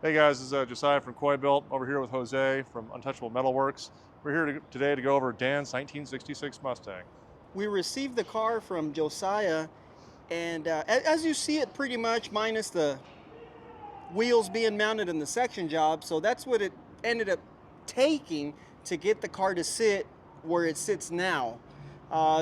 Hey guys, this is Josiah from Coybilt, over here with Jose from Untouchable Metalworks. We're here today to go over Dan's 1966 Mustang. We received the car from Josiah, and as you see it, pretty much minus the wheels being mounted in the section job. So that's what it ended up taking to get the car to sit where it sits now.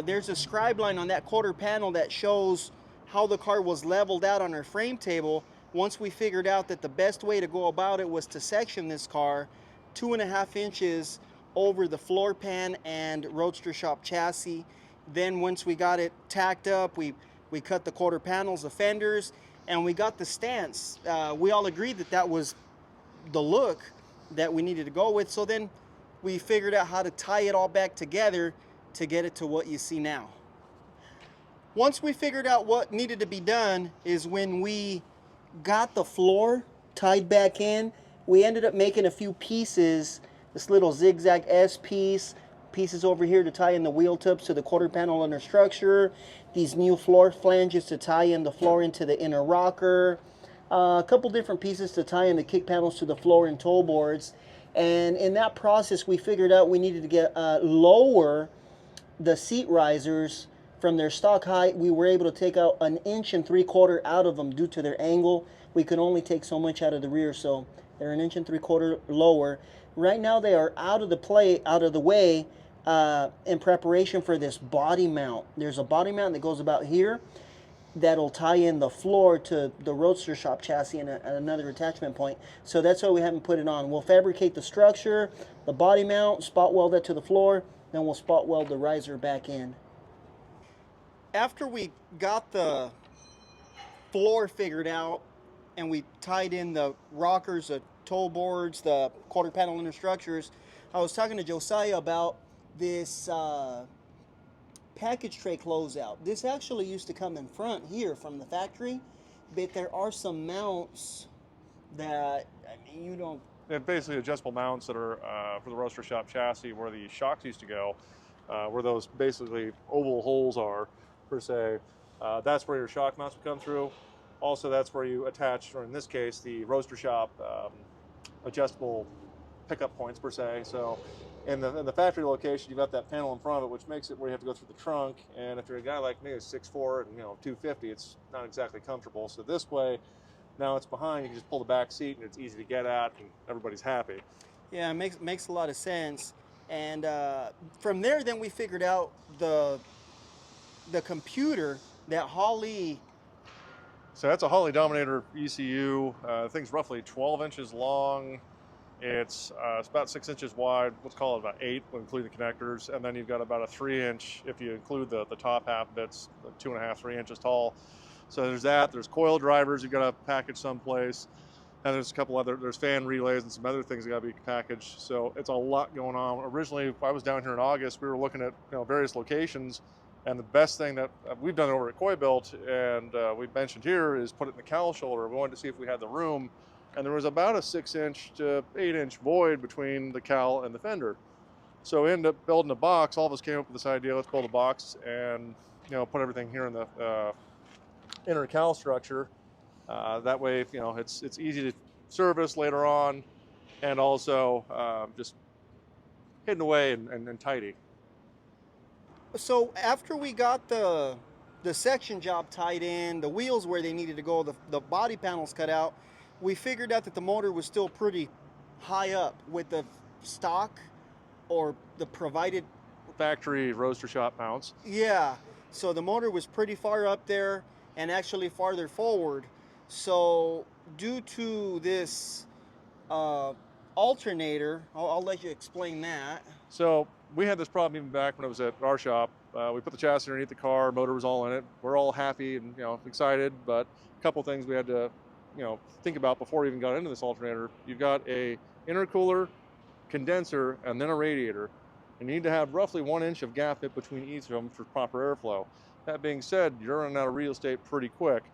There's a scribe line on that quarter panel that shows how the car was leveled out on our frame table. Once we figured out that the best way to go about it was to section this car 2.5 inches over the floor pan and Roadster Shop chassis. Then once we got it tacked up, we cut the quarter panels, the fenders, and we got the stance. We all agreed that that was the look that we needed to go with. So then we figured out how to tie it all back together to get it to what you see now. Once we figured out what needed to be done is when we got the floor tied back in, we ended up making a few pieces, this little zigzag S piece, pieces over here to tie in the wheel tips to the quarter panel under structure, these new floor flanges to tie in the floor into the inner rocker, a couple different pieces to tie in the kick panels to the floor and toe boards. And in that process, we figured out we needed to get lower the seat risers from their stock height. We were able to take out 1.75 inches out of them due to their angle. We could only take so much out of the rear, so they're 1.75 inches lower. Right now they are out of the way in preparation for this body mount. There's a body mount that goes about here that'll tie in the floor to the Roadster Shop chassis and another attachment point. So that's why we haven't put it on. We'll fabricate the structure, the body mount, spot weld that to the floor, then we'll spot weld the riser back in. After we got the floor figured out and we tied in the rockers, the toe boards, the quarter panel inner structures, I was talking to Josiah about this package tray closeout. This actually used to come in front here from the factory, but there are some mounts that, I mean, you don't... They're basically adjustable mounts that are for the Roadster Shop chassis where the shocks used to go, where those basically oval holes are, per se. That's where your shock mounts would come through. Also, that's where you attach, or in this case, the Roadster Shop adjustable pickup points, per se. So in the factory location, you've got that panel in front of it, which makes it where you have to go through the trunk. And if you're a guy like me who's 6'4" and 250, it's not exactly comfortable. So this way, now it's behind, you can just pull the back seat and it's easy to get at and everybody's happy. Yeah, it makes a lot of sense. And from there, then we figured out the computer that Holly... So that's a Holly Dominator ECU. The thing's roughly 12 inches long. It's about 6 inches wide. Let's call it about 8 when including the connectors. And then you've got about a 3-inch, if you include the top half of it's 2.5, 3 inches tall. So there's that. There's coil drivers you've got to package someplace. And there's a couple other, there's fan relays and some other things that got to be packaged. So it's a lot going on. Originally, if I was down here in August, we were looking at various locations. And the best thing that we've done over at Coybilt, and we've mentioned here, is put it in the cowl shoulder. We wanted to see if we had the room. And there was about a 6-inch to 8-inch void between the cowl and the fender. So we ended up building a box. All of us came up with this idea, let's build a box and put everything here in the inner cowl structure. That way, it's easy to service later on, and also just hidden away and tidy. So after we got the section job tied in, the wheels where they needed to go, the body panels cut out, we figured out that the motor was still pretty high up with the stock or the provided factory Roadster Shop mounts. Yeah, so the motor was pretty far up there and actually farther forward. So due to this alternator, I'll let you explain that. So we had this problem even back when I was at our shop. We put the chassis underneath the car, motor was all in it. We're all happy and excited, but a couple things we had to think about before we even got into this alternator. You've got a intercooler, condenser, and then a radiator. And you need to have roughly 1 inch of gap in between each of them for proper airflow. That being said, you're running out of real estate pretty quick.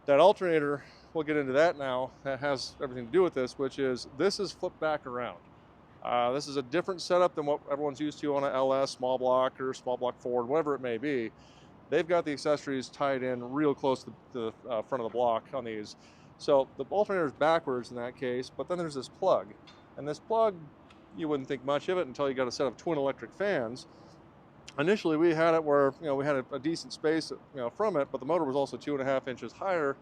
That alternator, we'll get into that now, that has everything to do with this, which is this is flipped back around. This is a different setup than what everyone's used to on an LS, small block, or small block Ford, whatever it may be. They've got the accessories tied in real close to the front of the block on these. So the alternator is backwards in that case, but then there's this plug. And this plug, you wouldn't think much of it until you got a set of twin electric fans. Initially, we had it where we had a decent space from it, but the motor was also 2.5 inches higher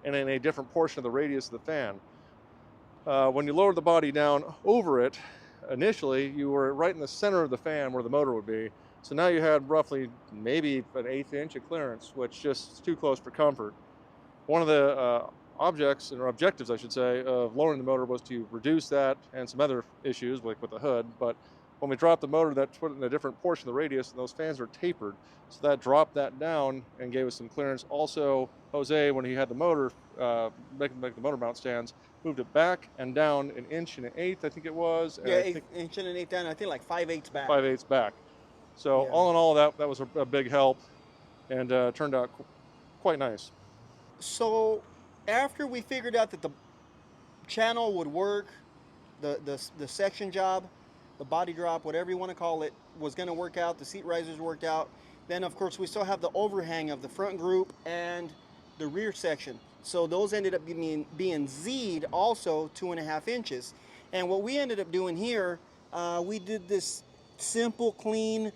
and in a different portion of the radius of the fan. When you lowered the body down over it, initially you were right in the center of the fan where the motor would be. So now you had roughly maybe an 1/8 inch of clearance, which just is too close for comfort. One of the objectives, I should say, of lowering the motor was to reduce that and some other issues like with the hood. But when we dropped the motor, that put it in a different portion of the radius, and those fans are tapered. So that dropped that down and gave us some clearance. Also, Jose, when he had the motor, make the motor mount stands, moved it back and down 1 1/8 inches, I think it was. Yeah, 1 1/8 inches down. I think like 5/8 back. 5/8 back. So Yeah. all in all, that was a big help, and turned out quite nice. So after we figured out that the channel would work, the section job, the body drop, whatever you want to call it, was going to work out, the seat risers worked out, then of course we still have the overhang of the front group and the rear section. So those ended up being Z'd also 2.5 inches. And what we ended up doing here, we did this simple, clean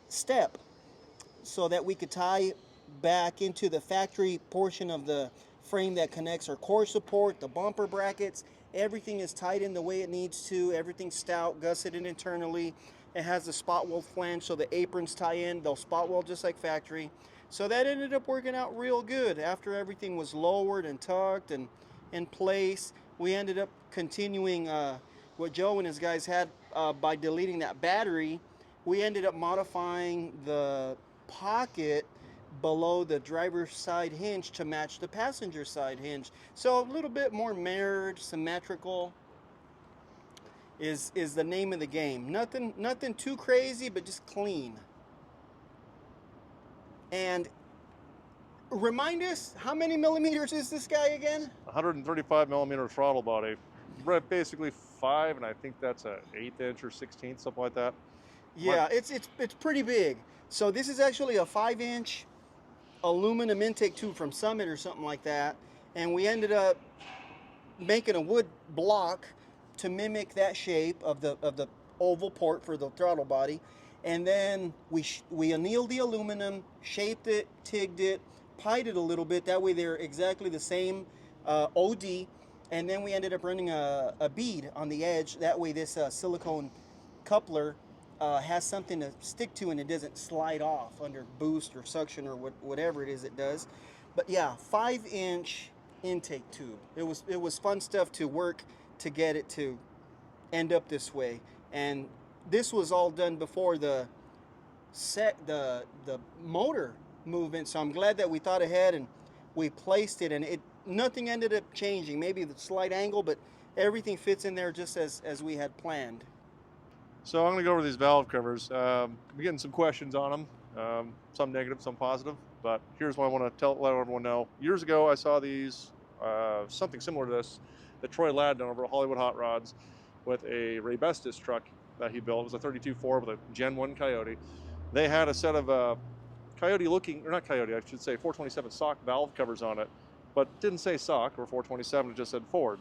step so that we could tie back into the factory portion of the frame that connects our core support, the bumper brackets. Everything is tied in the way it needs to. Everything's stout, gusseted internally. It has the spot weld flange, so the aprons tie in. They'll spot weld just like factory. So that ended up working out real good. After everything was lowered and tucked and in place, we ended up continuing what Joe and his guys had by deleting that battery. We ended up modifying the pocket below the driver's side hinge to match the passenger side hinge. So a little bit more mirrored, symmetrical is the name of the game. Nothing too crazy, but just clean. And remind us, how many millimeters is this guy again? 135 millimeter throttle body, basically 5, and I think that's a 1/8 inch or 1/16, something like that. Yeah, it's pretty big. So this is actually a 5-inch aluminum intake tube from Summit or something like that, and we ended up making a wood block to mimic that shape of the oval port for the throttle body, and then we annealed the aluminum, shaped it, tigged it, pied it a little bit. That way they're exactly the same OD, and then we ended up running a bead on the edge. That way this silicone coupler has something to stick to and it doesn't slide off under boost or suction or whatever it is it does. But yeah, 5-inch intake tube. It was fun stuff to work to get it to end up this way. And this was all done before the motor movement. So I'm glad that we thought ahead and we placed it, and nothing ended up changing. Maybe the slight angle, but everything fits in there just as we had planned. So I'm going to go over these valve covers. I'm getting some questions on them, some negative, some positive, but here's what I want to let everyone know. Years ago, I saw these, something similar to this, that Troy Ladd done over at Hollywood Hot Rods with a Raybestos truck that he built. It was a 32.4 with a Gen 1 Coyote. They had a set of Coyote looking, or not Coyote, I should say 427 sock valve covers on it, but didn't say sock or 427, it just said Ford.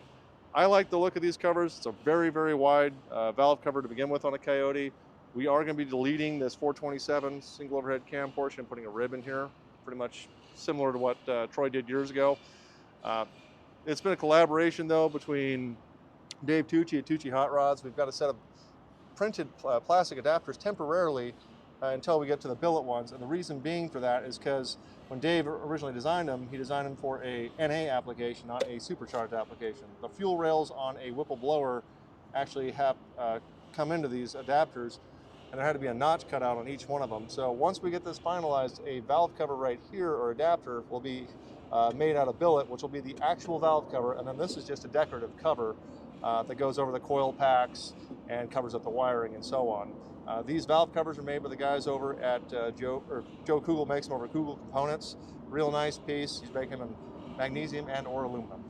I like the look of these covers. It's a very, very wide valve cover to begin with on a Coyote. We are going to be deleting this 427 single overhead cam portion and putting a rib in here, pretty much similar to what Troy did years ago. It's been a collaboration though between Dave Tucci at Tucci Hot Rods. We've got a set of printed plastic adapters temporarily until we get to the billet ones, and the reason being for that is because when Dave originally designed them, he designed them for a NA application, not a supercharged application. The fuel rails on a Whipple blower actually have come into these adapters, and there had to be a notch cut out on each one of them. So once we get this finalized, a valve cover right here or adapter will be made out of billet, which will be the actual valve cover, and then this is just a decorative cover that goes over the coil packs and covers up the wiring and so on. These valve covers are made by the guys over at Joe Kugel makes them over Kugel Components. Real nice piece. He's making them magnesium and or aluminum.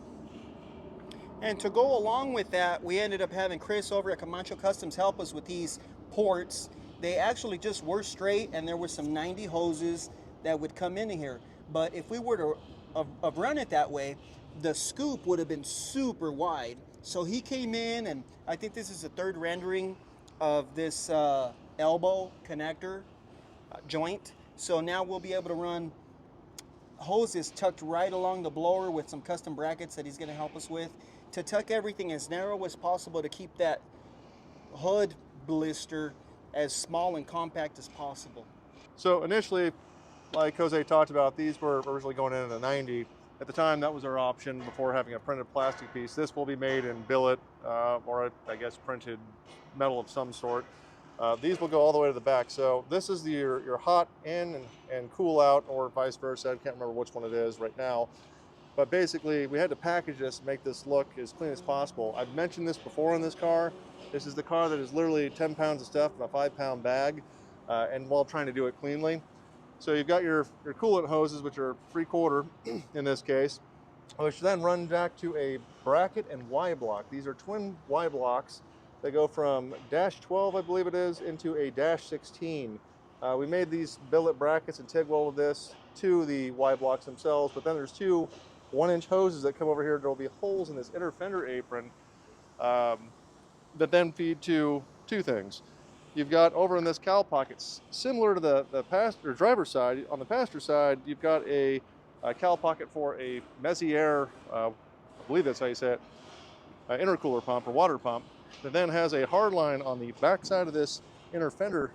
And to go along with that, we ended up having Chris over at Camacho Customs help us with these ports. They actually just were straight, and there were some 90 hoses that would come into here. But if we were to run it that way, the scoop would have been super wide. So he came in, and I think this is the third rendering of this elbow connector joint. So now we'll be able to run hoses tucked right along the blower with some custom brackets that he's going to help us with to tuck everything as narrow as possible to keep that hood blister as small and compact as possible. So initially, like Jose talked about, these were originally going in at a 90. At the time, that was our option before having a printed plastic piece. This will be made in billet or I guess printed metal of some sort. These will go all the way to the back. So this is your hot in and cool out, or vice versa. I can't remember which one it is right now. But basically, we had to package this, make this look as clean as possible. I've mentioned this before in this car. This is the car that is literally 10 pounds of stuff in a 5-pound bag, and while trying to do it cleanly. So you've got your coolant hoses, which are 3/4 in this case, which then run back to a bracket and Y block. These are twin Y blocks. They go from -12, I believe it is, into a -16. We made these billet brackets and TIG welded this to the Y blocks themselves, but then there's two 1-inch hoses that come over here. There'll be holes in this inner fender apron that then feed to two things. You've got over in this cowl pockets, similar to the passenger driver's side. On the passenger side, you've got a cowl pocket for a Messier, I believe that's how you say it, intercooler pump or water pump, that then has a hard line on the back side of this inner fender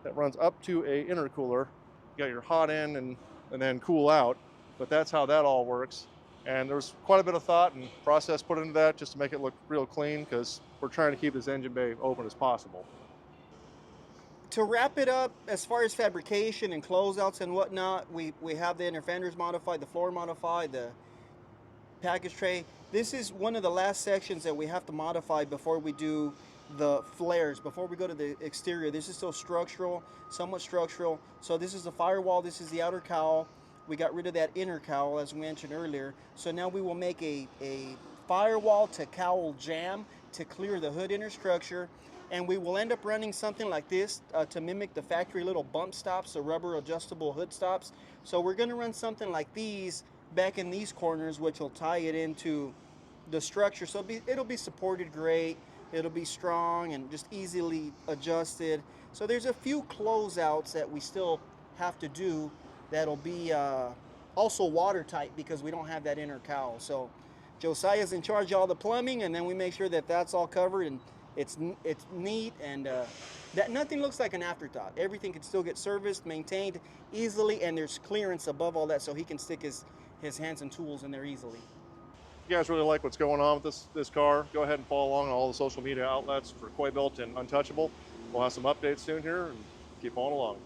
that runs up to a intercooler. You got your hot in and then cool out, but that's how that all works. And there's quite a bit of thought and process put into that just to make it look real clean, because we're trying to keep this engine bay open as possible. To wrap it up, as far as fabrication and closeouts and whatnot, we have the inner fenders modified, the floor modified, the package tray. This is one of the last sections that we have to modify before we do the flares, before we go to the exterior. This is still structural, somewhat structural. So this is the firewall, this is the outer cowl. We got rid of that inner cowl, as we mentioned earlier. So now we will make a firewall to cowl jam to clear the hood inner structure. And we will end up running something like this to mimic the factory little bump stops, the rubber adjustable hood stops. So we're going to run something like these back in these corners, which will tie it into the structure. So it'll be supported great. It'll be strong and just easily adjusted. So there's a few closeouts that we still have to do that'll be also watertight, because we don't have that inner cowl. So Josiah's in charge of all the plumbing, and then we make sure that that's all covered and it's neat, and that nothing looks like an afterthought. Everything can still get serviced, maintained easily, and there's clearance above all that, so he can stick his hands and tools in there easily. If you guys really like what's going on with this car, go ahead and follow along on all the social media outlets for Coybilt and Untouchable. We'll have some updates soon here, and keep on along.